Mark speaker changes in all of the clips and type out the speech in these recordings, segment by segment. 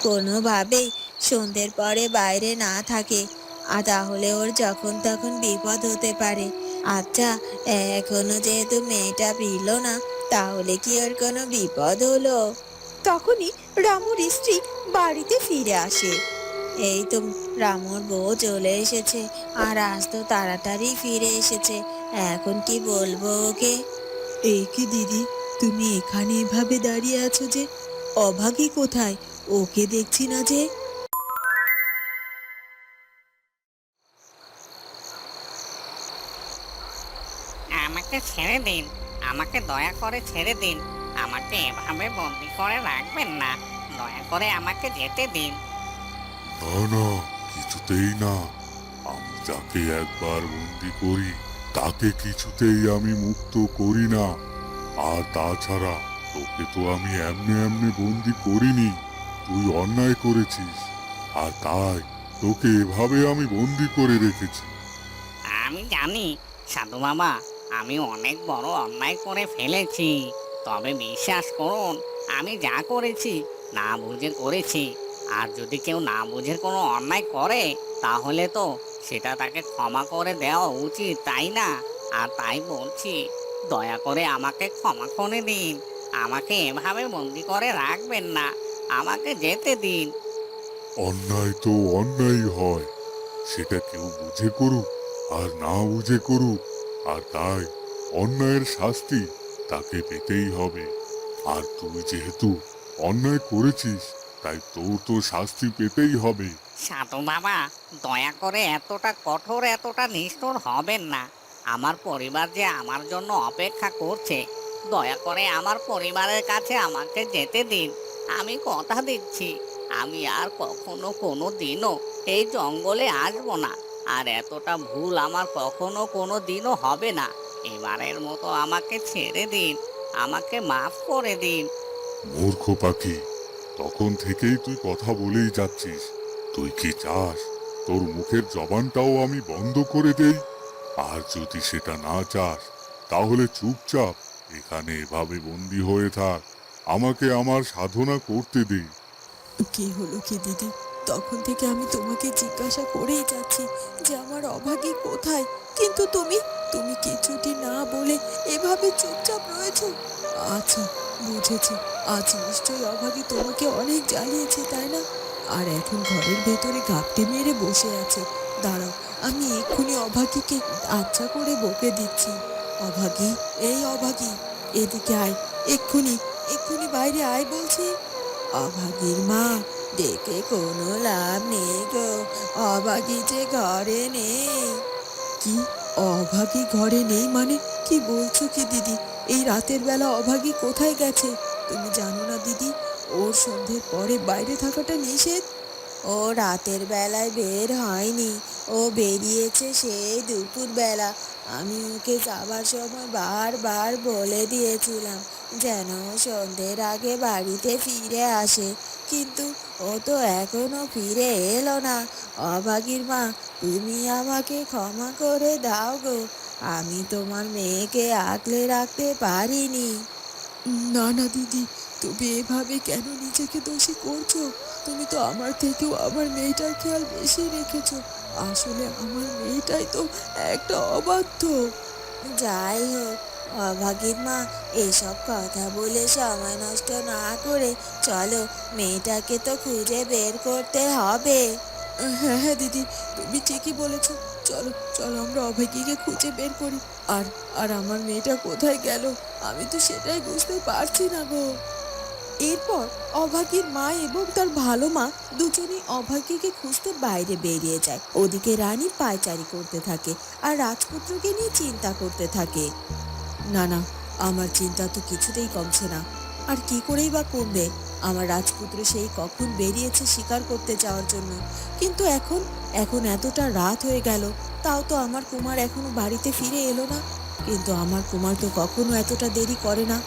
Speaker 1: কোনোভাবেই সন্ধ্যের পরে বাইরে না থাকে, আর তাহলে ওর যখন তখন বিপদ হতে পারে। আচ্ছা, এখনো যেহেতু মেয়েটা ফিরল না, তাহলে কি ওর কোনো বিপদ হলো? তখনই রামুর স্ত্রী বাড়িতে ফিরে আসে। এই তো রামুর বউ চলে এসেছে, আর আজ তো তাড়াতাড়ি ফিরে এসেছে। এখন কি বলবো ওকে? এই কি দিদি, তুমি এখানে এভাবে দাঁড়িয়ে আছো যে? অভাগী কোথায়? ওকে দেখছি না যে।
Speaker 2: আমাকে ছেড়ে দিন, আমাকে দয়া করে ছেড়ে দিন। আমাকে এভাবে বন্দি করে রাখবেন না, দয়া করে আমাকে যেতে দিন।
Speaker 3: না না, কিছুতেই না। আমি যাকে একবার বন্দি করি তাকে কিছুতেই আমি মুক্ত করি না। আর তাছাড়া তোকে তো আমি এমনি এমনি বন্দি করিনি। তুই অন্যায় করেছিস, আর তাই তোকে এভাবে আমি বন্দি করে রেখেছি।
Speaker 2: আমি জানি সাধু বাবা, আমি অনেক বড় অন্যায় করে ফেলেছি। তবে বিশ্বাস করুন, আমি যা করেছি না বুঝে করেছি। আর যদি কেউ না বুঝে কোনো অন্যায় করে, তাহলে তো সেটা তাকে ক্ষমা করে দেওয়া উচিত, তাই না? আর তাই বলছি, দয়া করে আমাকে ক্ষমা করে দিন। আমাকে এভাবে বন্দি করে রাখবেন না, আমাকে যেতে দিন।
Speaker 3: অন্যায় তো অন্যায় হয়, সেটা কেউ বুঝে করুক আর না বুঝে করুক, আর তাই অন্যায়ের শাস্তি তাকে পেতেই হবে। আর তুই যেহেতু অন্যায় করেছিস, তাই তোর তো শাস্তি পেতেই হবে।
Speaker 2: সাধু বাবা, দয়া করে এতটা কঠোর, এতটা নিষ্ঠুর হবেন না। আমার পরিবার যে আমার জন্য অপেক্ষা করছে, দয়া করে আমার পরিবারের কাছে আমাকে যেতে দিন। আমি কথা দিচ্ছি, আমি আর কখনো কোনো দিনও এই জঙ্গলে আসবো না। আর এতটা ভুল আমার কখনো কোনো দিনও হবে না। এবারের মতো আমাকে ছেড়ে দিন, আমাকে মাফ করে দিন।
Speaker 3: মূর্খ পাখি, তখন থেকেই তুই কথা বলেই যাচ্ছিস। তুই কি চাস তোর মুখের জবানটাও আমি বন্ধ করে দেই? আর যদি সেটা না চাস, তাহলে চুপচাপ এখানে এভাবে বন্দি হয়ে থাক, আমাকে আমার সাধনা করতে দে।
Speaker 1: কি হলো কি দিদি? তখন থেকে আমি তোমাকে জিজ্ঞাসা করেই যাচ্ছি যে আমার অভাগী কোথায়, কিন্তু তুমি তুমি কিছুটি না বলে এভাবে চুপচাপ রয়েছো। আচ্ছা, বুঝেছি। আজ নিশ্চয়ই অভাগী তোমাকে অনেক জ্বালিয়েছে, তাই না? আর এখন ঘরের ভেতরে ঘাপটি মেরে বসে আছে। দাঁড়াও, আমি এক্ষুনি অভাগীকে আচ্ছা করে বকে দিচ্ছি। অভাগী, এই অভাগী, এদিকে আয়। এক্ষুনি, এক্ষুনি বাইরে আয় বলছি। অভাগীর মা, ডেকে কোনো লাভ নেই গো, অভাগী যে ঘরে নেই। কি? অভাগী ঘরে নেই মানে? কি বলছো কি দিদি? এই রাতের বেলা অভাগী কোথায় গেছে? তুমি জানো না দিদি, ওর সন্ধ্যের পরে বাইরে থাকাটা নিষেধ। ও রাতের বেলায় বের হয়নি, ও বেরিয়েছে সেই দুপুর বেলা। আমি ওকে যাবার সময় বারবার বলে দিয়েছিলাম যেন ও সন্ধ্যের আগে বাড়িতে ফিরে আসে, কিন্তু ও তো এখনো ফিরে এলো না। অভাগীর মা, তুমি আমাকে ক্ষমা করে দাও গো, আমি তোমার মেয়েকে আগলে রাখতে পারিনি। না না দিদি, তুমি এভাবে কেন নিজেকে দোষী করছো? তুমি তো আমার থেকেও আমার মেয়েটার খেয়াল বেশি রেখেছো। আসলে আমার মেয়েটাই তো একটা অবাধ্য। যাই হোক, অভাগীর মা, এসব কথা বলে সময় নষ্ট না করে চলো, মেয়েটাকে তো খুঁজে বের করতে হবে। হ্যাঁ হ্যাঁ দিদি, তুমি ঠিকই বলেছো। চলো চলো, আমরা অভাগীকে খুঁজে বের করি। আর আর আমার মেয়েটা কোথায় গেল, আমি তো সেটাই বুঝতে পারছি না গো। এরপর অভাগীর মা এবং তার ভালো মা দুজনেই অভাগীকে খুঁজতে বাইরে বেরিয়ে যায়। ওদিকে রানী পায়চারি করতে থাকে আর রাজপুত্রকে নিয়ে চিন্তা করতে থাকে। না না, আমার চিন্তা তো কিছুতেই কমছে না। আর কি করেই বা কমবে? আমার রাজপুত্র সেই কখন বেরিয়েছে শিকার করতে যাওয়ার জন্য, কিন্তু এখন এখন এতটা রাত হয়ে গেল, তাও তো আমার কুমার এখনো বাড়িতে ফিরে এলো না। কিন্তু আমার কুমার তো কখনো এতটা দেরি করে না,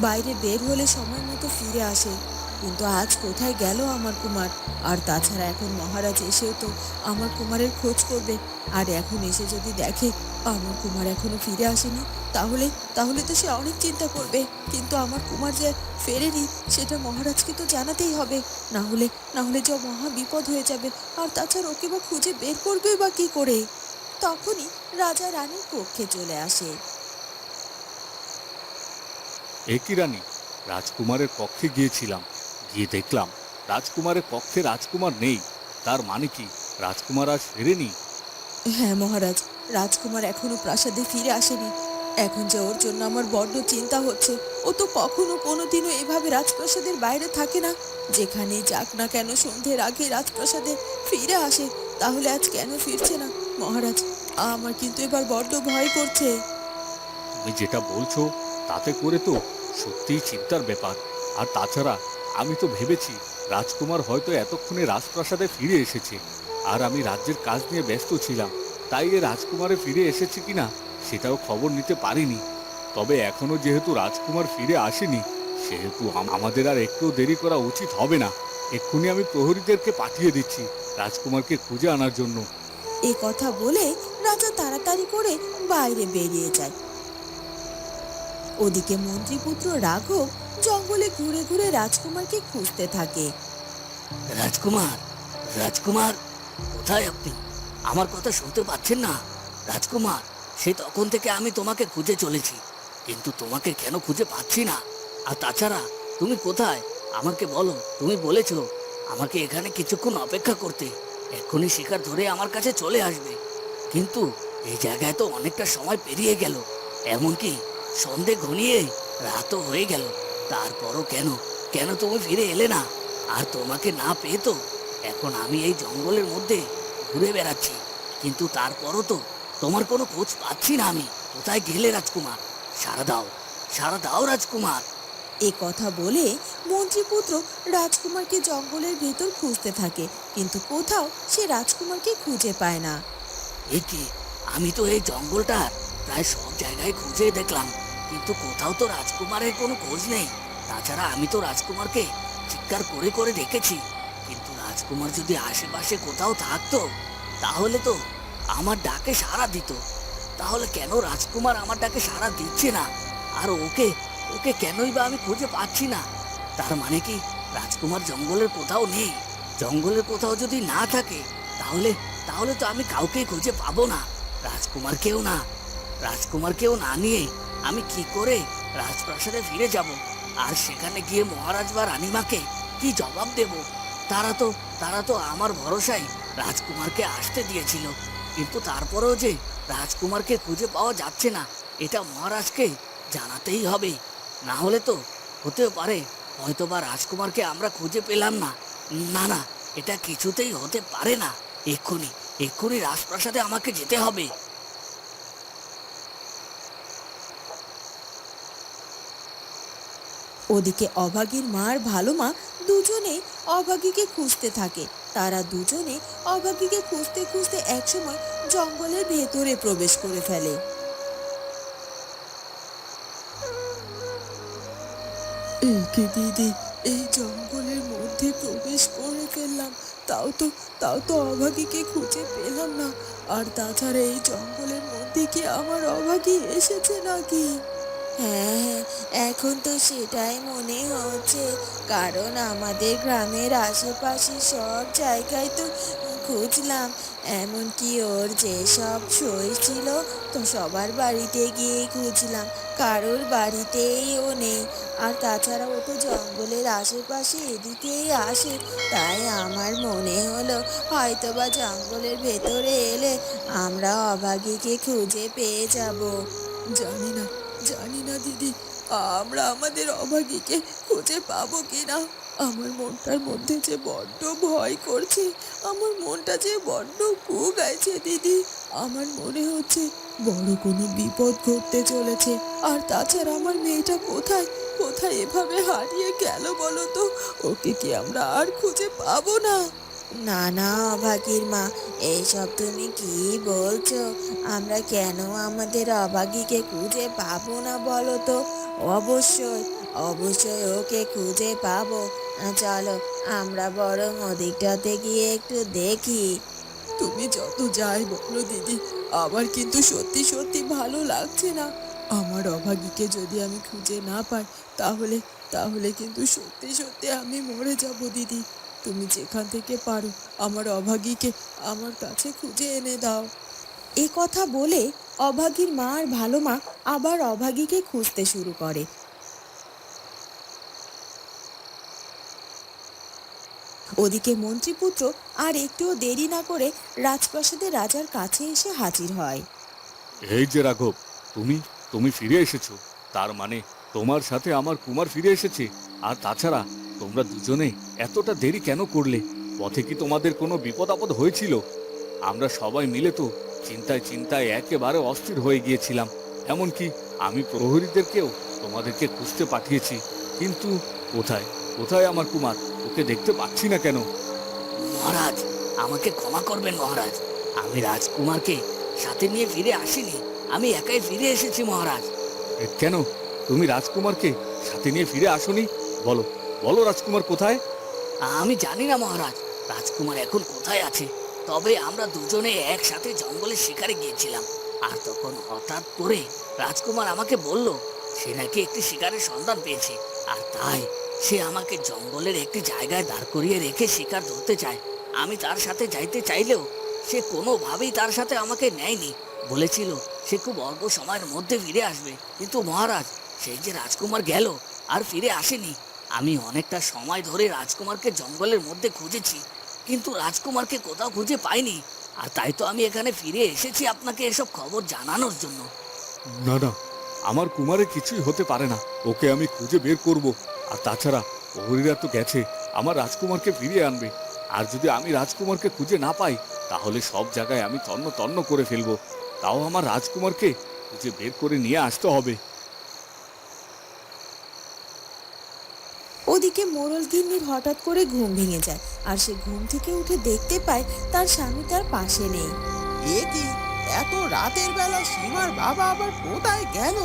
Speaker 1: বাইরে বের হলে সময় মতো ফিরে আসে। কিন্তু আজ কোথায় গেল আমার কুমার? আর তাছাড়া এখন মহারাজ এসেও তো আমার কুমারের খোঁজ করবে, আর এখন এসে যদি দেখে আমার কুমার এখনো ফিরে আসেনি, তাহলে তাহলে তো সে অনেক চিন্তা করবে। কিন্তু আমার কুমার যে ফেরেনি সেটা মহারাজকে তো জানাতেই হবে। না হলে যে মহা বিপদ হয়ে যাবে। আর তাছাড়া ওকে বা খুঁজে বের করবে বা কি করে? তখনই রাজা রানীর কক্ষে চলে আসে।
Speaker 4: একই রানী, রাজকুমারের কক্ষে গিয়েছিলাম, গিয়ে দেখলাম রাজকুমারের কক্ষে রাজকুমার নেই। তার মানে কি রাজকুমার আজ ফেরেনি?
Speaker 1: হ্যাঁ মহারাজ, রাজকুমার এখনো প্রাসাদে ফিরে আসেনি। এখন যে ওর জন্য আমার বড্ড চিন্তা হচ্ছে। ও তো কখনো কোনোদিনও এভাবে রাজপ্রাসাদের বাইরে থাকে না। যেখানেই যাক না কেন সন্ধ্যের আগে রাজপ্রাসাদে ফিরে আসে। তাহলে আজ কেন ফিরছে না? মহারাজ, আমার কিন্তু এবার বড্ড ভয় করছে।
Speaker 4: তুমি যেটা বলছো তাতে করে তো সত্যিই চিন্তার ব্যাপার। আর তাছাড়া আমি তো ভেবেছি রাজকুমার হয়তো এতক্ষণে রাজপ্রাসাদে ফিরে এসেছে, আর আমি রাজ্যের কাজ নিয়ে ব্যস্ত ছিলাম, তাই এ রাজকুমারে ফিরে এসেছে কিনা সেটাও খবর নিতে পারিনি। তবে এখনো যেহেতু রাজকুমার ফিরে আসেনি, সেহেতু আমাদের আর একটু দেরি করা উচিত হবে না। এক্ষুনি আমি প্রহরীদেরকে পাঠিয়ে দিচ্ছি রাজকুমারকে খুঁজে আনার জন্য।
Speaker 1: এ কথা বলে রাজা তাড়াতাড়ি করে বাইরে বেরিয়ে যায়। ওদিকে মন্ত্রীপুত্র রাঘব জঙ্গলে ঘুরে ঘুরে রাজকুমারকে খুঁজতে থাকে।
Speaker 2: রাজকুমার, রাজকুমার, কোথায় আপনি? আমার কথা শুনতে পাচ্ছেন না? রাজকুমার, সে তখন থেকে আমি তোমাকে খুঁজে চলেছি, কিন্তু তোমাকে কেন খুঁজে পাচ্ছি না। আর তাছাড়া তুমি কোথায় আমাকে বলো। তুমি বলেছো আমাকে এখানে কিছুক্ষণ অপেক্ষা করতে, এক্ষুনি শিকার ধরে আমার কাছে চলে আসবে। কিন্তু এই জায়গায় তো অনেকটা সময় পেরিয়ে গেল, এমনকি সন্ধে ঘনিয়ে রাতও হয়ে গেল। তারপরও কেন কেন তুমি ফিরে এলে না? আর তোমাকে না পেয়ে তো এখন আমি এই জঙ্গলের মধ্যে ঘুরে বেড়াচ্ছি, কিন্তু তারপরও তো তোমার কোনো খোঁজ পাচ্ছি না। আমি কোথায় গেলে রাজকুমার? সাড়া দাও, সাড়া দাও রাজকুমার।
Speaker 1: এ কথা বলে মন্ত্রীপুত্র রাজকুমারকে জঙ্গলের ভেতর খুঁজতে থাকে, কিন্তু কোথাও সে রাজকুমারকে খুঁজে পায় না।
Speaker 2: এ কি, আমি তো এই জঙ্গলটার প্রায় সব জায়গায় খুঁজে দেখলাম, কিন্তু কোথাও তো রাজকুমারের কোনো খোঁজ নেই। তাছাড়া আমি তো রাজকুমারকে চিৎকার করে করে ডেকেছি, কিন্তু রাজকুমার যদি আশেপাশে কোথাও থাকতো তাহলে তো আমার ডাকে সাড়া দিত। তাহলে কেন রাজকুমার আমার ডাকে সাড়া দিচ্ছে না? আর ওকে ওকে কেনই বা আমি খুঁজে পাচ্ছি না? তার মানে কি রাজকুমার জঙ্গলের কোথাও নেই? জঙ্গলের কোথাও যদি না থাকে তাহলে তাহলে তো আমি কাউকেই খুঁজে পাবো না, রাজকুমারকেও না। রাজকুমারকেও না নিয়ে আমি কি করে রাজপ্রাসাদে ফিরে যাব? আর সেখানে গিয়ে মহারাজ বা রানীমাকে কি জবাব দেব? তারা তো আমার ভরসায় রাজকুমারকে আসতে দিয়েছিল, কিন্তু তারপরেও যে রাজকুমারকে খুঁজে পাওয়া যাচ্ছে না, এটা মহারাজকে জানাতেই হবে। না হলে তো হতেও পারে হয়তোবা রাজকুমারকে আমরা খুঁজে পেলাম না। না না, এটা কিছুতেই হতে পারে না। এক্ষুনি এক্ষুনি রাজপ্রাসাদে আমাকে যেতে হবে।
Speaker 1: ওদিকে অভাগীর মার ভালো মা দুজনে অভাগীকে খুঁজতে থাকে। তারা দুজনে অভাগীকে খুঁজতে খুঁজতে একসময় জঙ্গলের ভেতরে প্রবেশ করে ফেলে। এই কি দিদি, এই জঙ্গলের মধ্যে প্রবেশ করে ফেললাম, তাও তো অভাগীকে খুঁজে পেলাম না। আর তাছাড়া এই জঙ্গলের মধ্যে কি আমার অভাগী এসেছে নাকি? হ্যাঁ, এখন তো সেটাই মনে হচ্ছে। কারণ আমাদের গ্রামের আশেপাশে সব জায়গায় তো খুঁজলাম, এমনকি ওর যেসব সই ছিল তো সবার বাড়িতে গিয়ে খুঁজলাম, কারোর বাড়িতেই ও নেই। আর তাছাড়া ও তো জঙ্গলের আশেপাশে এদিকেই আসে, তাই আমার মনে হলো হয়তোবা জঙ্গলের ভেতরে এলে আমরা অভাগীকে খুঁজে পেয়ে যাব। জানি না দিদি, আমরা আমাদের অভাগীকে খুঁজে পাবো কিনা। আমার মনটার মধ্যে যে বড্ড ভয় করছে, আমার মনটা যে বড্ড কুগাইছে দিদি। আমার মনে হচ্ছে বড় কোনো বিপদ ঘটতে চলেছে। আর তাছাড়া আমার মেয়েটা কোথায় কোথায় এভাবে হারিয়ে গেল বলো তো? ওকে কি আমরা আর খুঁজে পাবো না? না না অভাগীর মা, এইসব তুমি কি বলছো? আমরা কেন আমাদের অভাগীকে খুঁজে পাবো না বলো তো? অবশ্যই অবশ্যই ওকে খুঁজে পাবো। চলো আমরা বরং ওদিকটাতে গিয়ে একটু দেখি। তুমি যত যাই বলো দিদি, আমার কিন্তু সত্যি সত্যি ভালো লাগছে না। আমার অভাগীকে যদি আমি খুঁজে না পাই তাহলে তাহলে কিন্তু সত্যি সত্যি আমি মরে যাব দিদি। তুমি যেখান থেকে পারো আমার অভাগীকে আমার কাছে খুঁজে এনে দাও। এ কথা বলে অভাগীর মা আর ভালো মা আবার অভাগীকে খুঁজতে শুরু করে। ওদিকে মন্ত্রীপুত্র আর একটুও দেরি না করে রাজপ্রাসাদে রাজার কাছে এসে হাজির হয়।
Speaker 4: এই যে রাঘব, তুমি তুমি ফিরে এসেছো। তার মানে তোমার সাথে আমার কুমার ফিরে এসেছে। আর তাছাড়া তোমরা দুজনে এতটা দেরি কেন করলে? পথে কি তোমাদের কোনো বিপদ আপদ হয়েছিল? আমরা সবাই মিলে তো চিন্তায় চিন্তায় একেবারে অস্থির হয়ে গিয়েছিলাম। এমনকি আমি প্রহরীদেরকেও তোমাদেরকে খুঁজতে পাঠিয়েছি, কিন্তু কোথায় কোথায় আমার কুমার? ওকে দেখতে পাচ্ছি না কেন?
Speaker 2: মহারাজ, আমাকে ক্ষমা করবেন মহারাজ। আমি রাজকুমারকে সাথে নিয়ে ফিরে আসিনি, আমি একাই ফিরে এসেছি মহারাজ।
Speaker 4: কেন তুমি রাজকুমারকে সাথে নিয়ে ফিরে আসোনি? বলো বলো, রাজকুমার কোথায়?
Speaker 2: আমি জানি না মহারাজ, রাজকুমার এখন কোথায় আছে। তবে আমরা দুজনে একসাথে জঙ্গলে শিকারে গিয়েছিলাম, আর তখন হঠাৎ করে রাজকুমার আমাকে বলল সে নাকি একটি শিকারের সন্ধান পেয়েছে, আর তাই সে আমাকে জঙ্গলের একটি জায়গায় দাঁড় করিয়ে রেখে শিকার ধরতে চায়। আমি তার সাথে যাইতে চাইলেও সে কোনোভাবেই তার সাথে আমাকে নেয়নি। বলেছিল সে খুব অল্প সময়ের মধ্যে ফিরে আসবে, কিন্তু মহারাজ সেই যে রাজকুমার গেল আর ফিরে আসেনি। আমি অনেকটা সময় ধরে রাজকুমারকে জঙ্গলের মধ্যে খুঁজেছি, কিন্তু রাজকুমারকে কোথাও খুঁজে পাইনি। আর তাই তো আমি এখানে ফিরে এসেছি আপনাকে এসব খবর জানানোর জন্য।
Speaker 4: না না, আমার কুমারের কিছুই হতে পারে না। ওকে আমি খুঁজে বের করব। আর তাছাড়া প্রহরীরা তো গেছে আমার রাজকুমারকে ফিরিয়ে আনবে। আর যদি আমি রাজকুমারকে খুঁজে না পাই, তাহলে সব জায়গায় আমি তন্ন তন্ন করে ফেলবো। তাও আমার রাজকুমারকে খুঁজে বের করে নিয়ে আসতে হবে।
Speaker 1: ওদিকে মোড়ল গিন্নির হঠাৎ করে ঘুম ভেঙে যায়, আর সে ঘুম থেকে উঠে দেখতে পায় তার স্বামী তার পাশে নেই।
Speaker 5: এ কি, এত রাতের বেলা সীমার বাবা আবার কোথায় গেল?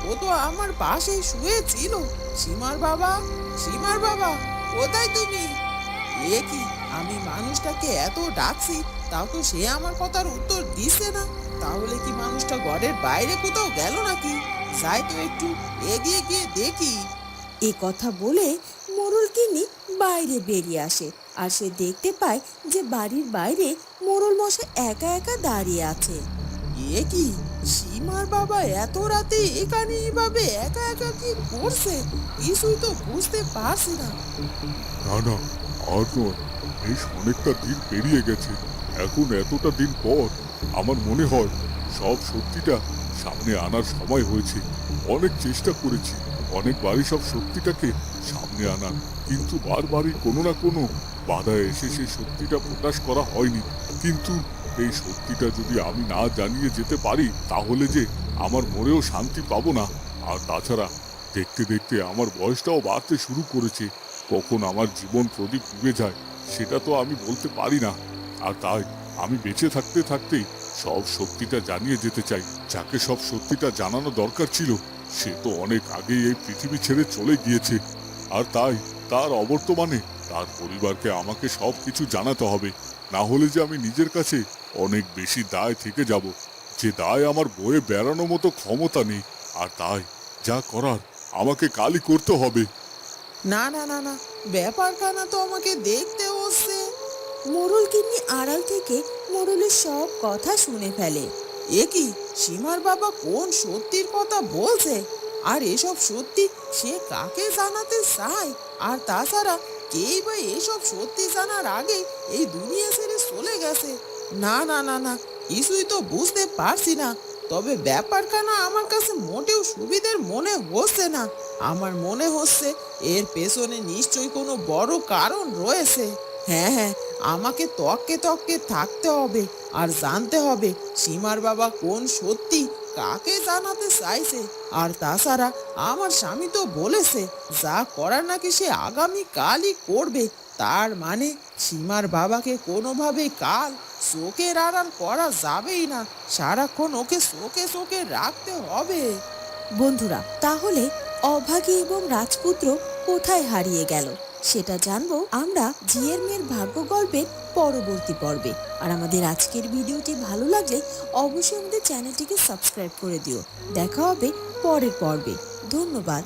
Speaker 5: ও তো আমার পাশেই শুয়ে ছিল। সীমার বাবা, সীমার বাবা, কোথায় তুমি? এ কি, আমি মানুষটাকে এত ডাকছি, তাও তো সে আমার কথার উত্তর দিচ্ছে না। তাহলে কি মানুষটা ঘরের বাইরে কোথাও গেল নাকি? যাই তো একটু এগিয়ে গিয়ে দেখি।
Speaker 1: এ কথা বলে মোড়ল গিন্নি বাইরে বেরিয়ে আসে, আর সে দেখতে পায় যে বাড়ির বাইরে মোড়ল মশাই একা একা দাঁড়িয়ে আছে।
Speaker 5: এ কি, সীমার বাবা এত রাতে এখানে এভাবে একা একা কি করছে? কিছুই তো বুঝতে পারছি না।
Speaker 3: না না, আর নয়, বেশ অনেকটা দিন পেরিয়ে গেছে। এখন এতটা দিন পর আমার মনে হয় সব সত্যিটা সামনে আনার সময় হয়েছে। অনেক চেষ্টা করেছি অনেকবারই সব সত্যিটাকে সামনে আনার, কিন্তু বারবারই কোনো না কোনো বাধা এসে সেই সত্যিটা প্রকাশ করা হয়নি। কিন্তু এই সত্যিটা যদি আমি না জানিয়ে যেতে পারি, তাহলে যে আমার মনেও শান্তি পাবো না। আর তাছাড়া দেখতে দেখতে আমার বয়সটাও বাড়তে শুরু করেছে। কখন আমার জীবন প্রদীপ নিভে যায় সেটা তো আমি বলতে পারি না। আর তাই আমি বেঁচে থাকতে থাকতেই সব সত্যিটা জানিয়ে যেতে চাই। যাকে সব সত্যিটা জানানো দরকার ছিল সে তো অনেক আগেই এই পৃথিবী ছেড়ে চলে গিয়েছে। আর তাই তার অবর্তমানে তার পরিবারকে আমাকে সব কিছু জানাতে হবে। না হলে যে আমি নিজের কাছে অনেক বেশি দায় থেকে যাব, যে দায় আমার বয়ে বেড়ানো মতো ক্ষমতা নেই। আর তাই যা করার আমাকে কালই করতে হবে।
Speaker 5: না না না না, ব্যাপারখানা তো আমাকে দেখতে হচ্ছে।
Speaker 1: মোড়ল গিন্নি আড়াল থেকে মোড়লের সব কথা শুনে ফেলে।
Speaker 5: এ কি, সীমার বাবা কোন সত্যির কথা বলছে? আর এসব সত্যি সে কাকে জানাতে চায়? আর তাছাড়া কেই বা এসব সত্যি জানার আগে এই দুনিয়া ছেড়ে চলে গেছে? না না না না, কিছুই তো বুঝতে পারছি না। তবে ব্যাপারখানা আমার কাছে মোটেও সুবিধের মনে হচ্ছে না। আমার মনে হচ্ছে এর পেছনে নিশ্চয়ই কোনো বড় কারণ রয়েছে। হ্যাঁ হ্যাঁ, আমাকে তককে তককে থাকতে হবে আর জানতে হবে সীমার বাবা কোন সত্যি কাকে জানাতে চাইছে। আর তাছাড়া আমার স্বামী তো বলেছে যা করার নাকি সে আগামী কালই করবে। তার মানে সীমার বাবাকে কোনোভাবেই কাল চোখের আড়াল করা যাবেই না। সারাক্ষণ ওকে চোখে চোখে রাখতে হবে।
Speaker 1: বন্ধুরা, তাহলে অভাগী এবং রাজপুত্র কোথায় হারিয়ে গেল সেটা জানবো আমরা ঝিয়ের মেয়ের ভাগ্য গল্পের পরবর্তী পর্বে। আর আমাদের আজকের ভিডিওটি ভালো লাগলে অবশ্যই আমাদের চ্যানেলটিকে সাবস্ক্রাইব করে দিও। দেখা হবে পরের পর্বে। ধন্যবাদ।